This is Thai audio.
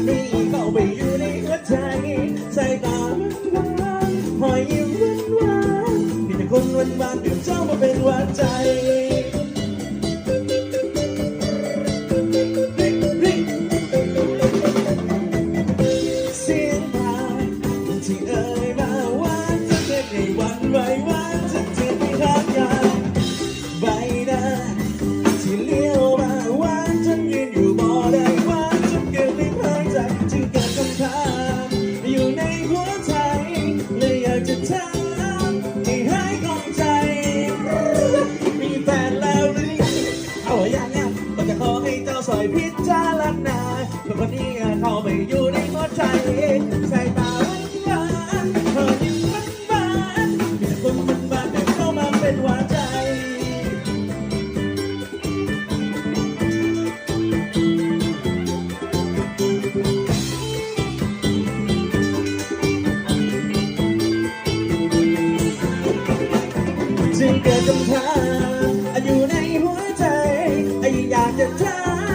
นี้เข้าไปอยู่ในหัวใจสายตาหวานหอยยิ้มหวานมีแต่คนหวานดื่มเจ้ามาเป็นหวานใจเสียงพาที่เอ่ยมาหวานจะเกิดในวันไหวหวานจะเจอที่รักกันใบหน้าที่เลี้ยวมาหวานจนยืนอยู่บ่ได้หวานจนเกิดไม่พายใจจึงเกิดคำถามอยู่ในหัวใจเลยอยากจะถามให้หายกองใจมีแฟนแล้วหรือเอาอย่างงั้นก็จะขอให้เจ้าสอยพิจารณาคนนี้เข้าไปอยู่ในหัวใจสายตาหวานเธอยิ้มหวานมีแต่คนหวานแต่เข้ามาเป็นหวานใจจึงเกิดคำถามอยู่ในหัวใจอยากจะถาม